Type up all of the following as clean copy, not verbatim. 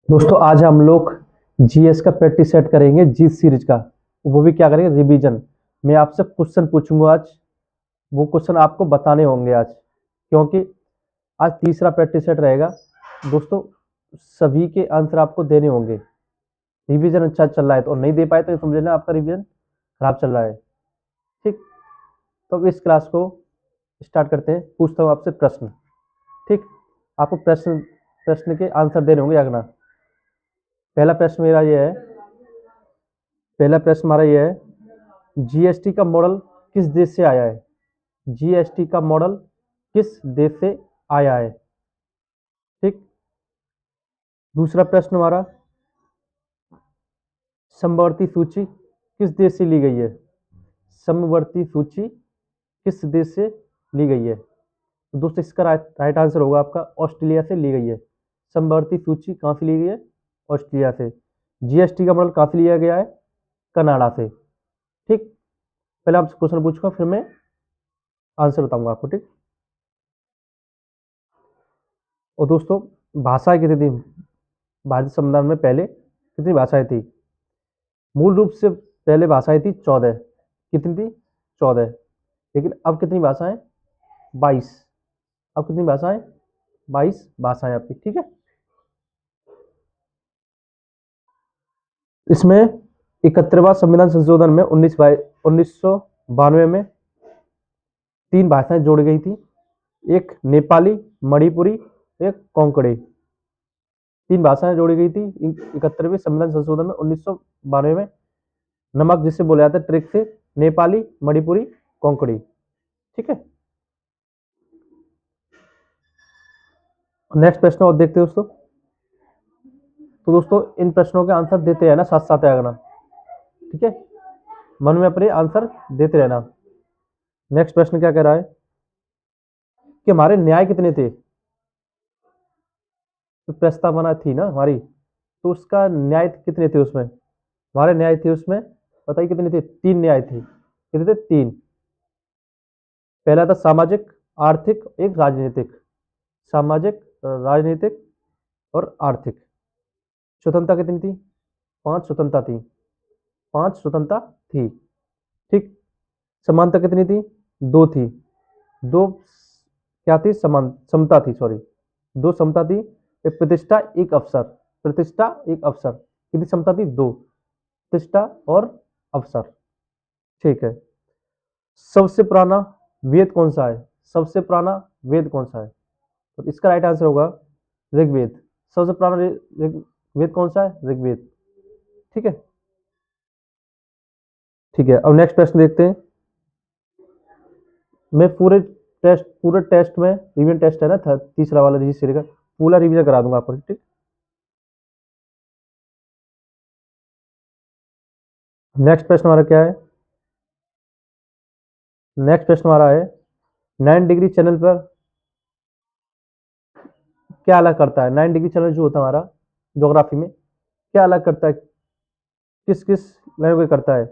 दोस्तों आज हम लोग जीएस का प्रैक्टिस सेट करेंगे जीत सीरीज का। वो भी क्या करेंगे, रिवीजन। मैं आपसे क्वेश्चन पूछूंगा आज, वो क्वेश्चन आपको बताने होंगे आज, क्योंकि आज तीसरा प्रैक्टिस सेट रहेगा। दोस्तों सभी के आंसर आपको देने होंगे। रिवीजन अच्छा चल रहा है तो, और नहीं दे पाए तो ये समझ लेना आपका रिवीजन खराब चल रहा है। ठीक, तो अब इस क्लास को स्टार्ट करते हैं। पूछता हूँ आपसे प्रश्न। ठीक, आपको प्रश्न प्रश्न के आंसर देने होंगे अगला। पहला प्रश्न मेरा ये है, पहला प्रश्न हमारा ये है, जीएसटी का मॉडल किस देश से आया है? जीएसटी का मॉडल किस देश से आया है? ठीक, दूसरा प्रश्न हमारा, समवर्ती सूची किस देश से ली गई है? समवर्ती सूची किस देश से ली गई है? तो दोस्तों इसका राइट आंसर होगा आपका ऑस्ट्रेलिया से ली गई है। समवर्ती सूची कहाँ से ली गई है? ऑस्ट्रेलिया से। जीएसटी का मॉडल कहाँ से लिया गया है? कनाडा से। ठीक, पहले आपसे क्वेश्चन पूछूंगा, फिर मैं आंसर बताऊंगा आपको। ठीक, और दोस्तों भाषाएं कितनी थी भारतीय संविधान में? पहले कितनी भाषाएं थी? मूल रूप से पहले भाषाएं थी 14। कितनी थी? 14। लेकिन अब कितनी भाषाएं? 22। अब कितनी भाषाएं? 22 भाषाएं आपकी। ठीक है, इसमें 71वां संविधान संशोधन में 1992 में 3 भाषाएं जोड़ी गई थी। एक नेपाली, मणिपुरी, एक कोंकणी। 3 भाषाएं जोड़ी गई थी 71वें संविधान संशोधन में 1992 में। नमक जिसे बोला जाता है ट्रिक से, नेपाली, मणिपुरी, कोंकणी। ठीक है, नेक्स्ट प्रश्न और देखते हैं दोस्तों। तो दोस्तों इन प्रश्नों के आंसर देते रहना, साथ साथ आगना। ठीक है, मन में अपने आंसर देते रहना। नेक्स्ट प्रश्न क्या कह रहा है कि हमारे न्याय कितने थे? तो प्रस्तावना थी ना हमारी, तो उसका न्याय कितने थे उसमें? हमारे न्याय थे उसमें, बताइए कितने थे? 3 न्याय थे। कितने थे? 3। पहला था सामाजिक, आर्थिक, एक राजनीतिक। सामाजिक, राजनीतिक और आर्थिक। स्वतंत्रता कितनी थी? 5 स्वतंत्रता थी। 5 स्वतंत्रता थी। ठीक, समानता कितनी थी? 2 थी। 2 क्या थी? समान समता थी, सॉरी। 2 समता थी। एक प्रतिष्ठा, एक अवसर। प्रतिष्ठा, एक अवसर। कितनी समता थी? 2 प्रतिष्ठा और अवसर। ठीक है, सबसे पुराना वेद कौन सा है? सबसे पुराना वेद कौन सा है? तो इसका राइट आंसर होगा ऋग्वेद। सबसे पुराना वेद कौन सा है? ऋग्वेद। ठीक है, ठीक है, अब नेक्स्ट प्रश्न देखते हैं। मैं पूरे टेस्ट में, रिवीजन टेस्ट है ना तीसरा वाला रजिस्ट्री का, पूरा रिवीजन करा दूंगा आपको। ठीक, नेक्स्ट प्रश्न हमारा क्या है? नेक्स्ट प्रश्न हमारा है, 9 डिग्री चैनल पर क्या अलग करता है? 9 डिग्री चैनल जो होता है हमारा ज्योग्राफी में, क्या अलग करता है? किस किस लैंग्वेज करता है?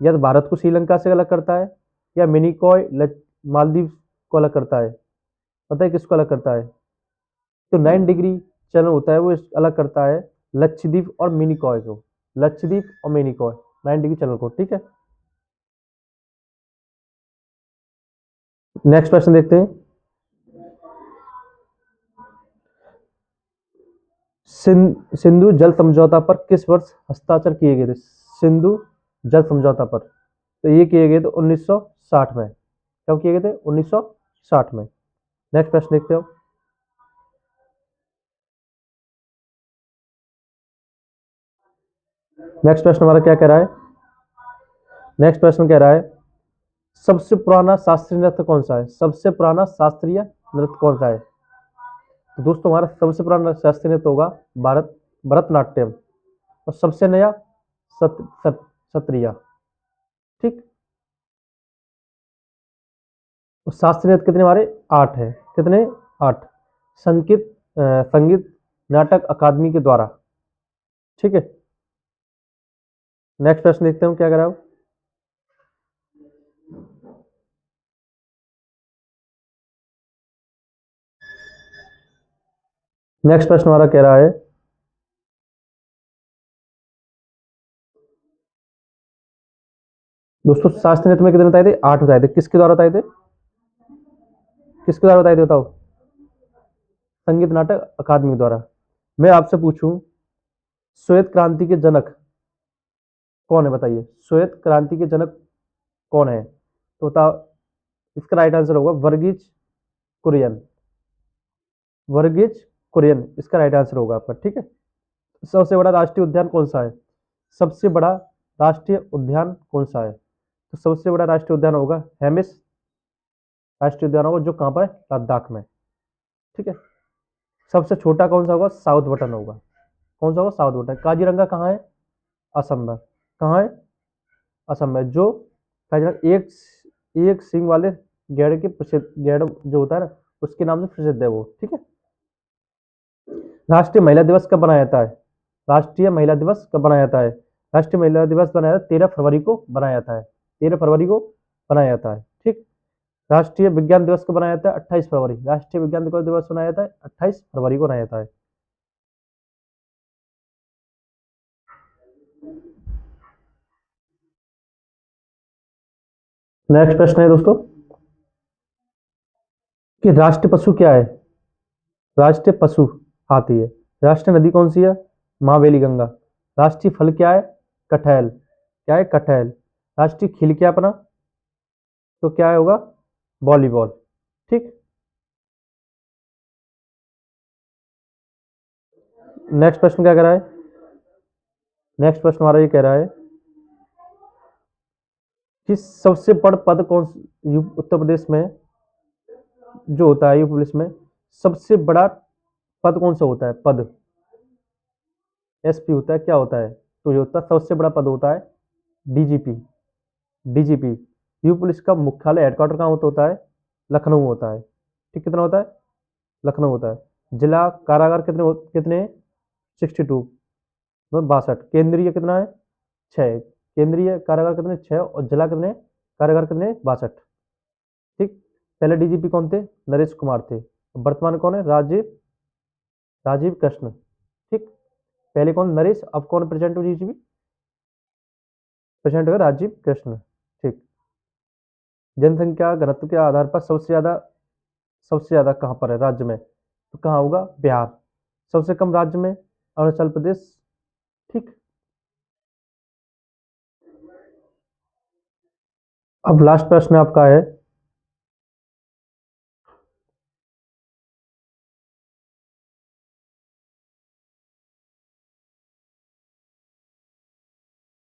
या तो भारत को श्रीलंका से अलग करता है, या मिनिकॉय मालदीव को अलग करता है। पता है किसको अलग करता है? तो 9 डिग्री चैनल होता है वो अलग करता है लक्षद्वीप और मिनिकॉय को। लक्षद्वीप और मिनिकॉय 9 डिग्री चैनल को। ठीक है, नेक्स्ट प्रश्न देखते हैं। सिंधु जल समझौता पर किस वर्ष हस्ताक्षर किए गए थे? सिंधु जल समझौता पर, तो ये किए गए थे 1960 में। कब किए गए थे? 1960 में। नेक्स्ट प्रश्न देखते हो। नेक्स्ट प्रश्न हमारा क्या कह रहा है? नेक्स्ट प्रश्न कह रहा है, सबसे पुराना शास्त्रीय नृत्य कौन सा है? सबसे पुराना शास्त्रीय नृत्य कौन सा है? तो दोस्तों हमारा सबसे पुराना शास्त्रीय नृत्य होगा भरतनाट्यम। और सबसे नया सत्रिया। ठीक, तो शास्त्रीय नृत्य कितने हमारे? 8 है। कितने? 8। संगीत नाटक अकादमी के द्वारा। ठीक है, नेक्स्ट प्रश्न देखते हैं क्या कह रहा हूं। नेक्स्ट प्रश्न हमारा कह रहा है, दोस्तों शास्त्रीय नृत्य में कितने बताए थे? 8 बताए थे। किसके द्वारा बताए थे? किसके द्वारा बताए थे बताओ? संगीत नाटक अकादमी द्वारा। मैं आपसे पूछूं, श्वेत क्रांति के जनक कौन है? बताइए, श्वेत क्रांति के जनक कौन है? तो बताओ, इसका राइट आंसर होगा वर्गीज कुरियन। वर्गीज कुरियन इसका राइट आंसर होगा आपका। ठीक है। सबसे बड़ा राष्ट्रीय उद्यान कौन सा है? सबसे बड़ा राष्ट्रीय उद्यान कौन सा है? तो सबसे बड़ा राष्ट्रीय उद्यान होगा हेमिस राष्ट्रीय उद्यान होगा, जो कहाँ पर है? लद्दाख में। ठीक है। सबसे छोटा कौन सा होगा? साउथ बटन होगा। कौन सा होगा? South button. काजीरंगा कहाँ है? असम में। कहाँ है? असम में। जो काजीरंगा एक एक सींग वाले गैंड के प्रसिद्ध, गैंड जो होता है ना, उसके नाम से प्रसिद्ध है वो। ठीक है। राष्ट्रीय महिला दिवस कब मनाया जाता है? राष्ट्रीय महिला दिवस कब मनाया जाता है? राष्ट्रीय महिला दिवस बनाया 13 फरवरी को बनाया जाता है। 13 फरवरी को बनाया जाता है। ठीक। राष्ट्रीय विज्ञान दिवस कब बनाया जाता है? 28 फरवरी। राष्ट्रीय विज्ञान दिवस बनाया जाता है 28 फरवरी को बनाया जाता है। नेक्स्ट प्रश्न है दोस्तों कि राष्ट्रीय पशु क्या है? राष्ट्रीय पशु हाथी है। राष्ट्रीय नदी कौन सी है? महावेली गंगा। राष्ट्रीय फल क्या है? कटहल। क्या है? कटहल। राष्ट्रीय खेल क्या है अपना? तो क्या होगा? वॉलीबॉल। ठीक। नेक्स्ट प्रश्न क्या कह रहा है? नेक्स्ट प्रश्न हमारा ये कह रहा है कि सबसे बड़ा पद कौन, उत्तर प्रदेश में जो होता है, यूपी पुलिस में सबसे बड़ा पद कौन सा होता है? पद एसपी होता है। क्या होता है? तो ये होता है, सबसे बड़ा पद होता है डीजीपी। डीजीपी। यूपी पुलिस का मुख्यालय, हेडक्वार्टर कहाँ होता है? लखनऊ होता है। ठीक। कितना होता है? लखनऊ होता है। जिला कारागार कितने? 62, मतलब 62। केंद्रीय कितना है? 6। केंद्रीय कारागार कितने? 6। और जिला कितने कारागार कितने? 62। ठीक। पहले डीजीपी कौन थे? नरेश कुमार थे। वर्तमान कौन है? राजीव राजीव कृष्ण। ठीक। पहले कौन? नरेश। अब कौन प्रेजेंट हो डीजीपी? प्रेजेंट हो राजीव कृष्ण। ठीक। जनसंख्या घनत्व के आधार पर सबसे ज्यादा कहाँ पर है राज्य में? तो कहाँ होगा? बिहार। सबसे कम राज्य में अरुणाचल प्रदेश। ठीक। अब लास्ट प्रश्न आपका है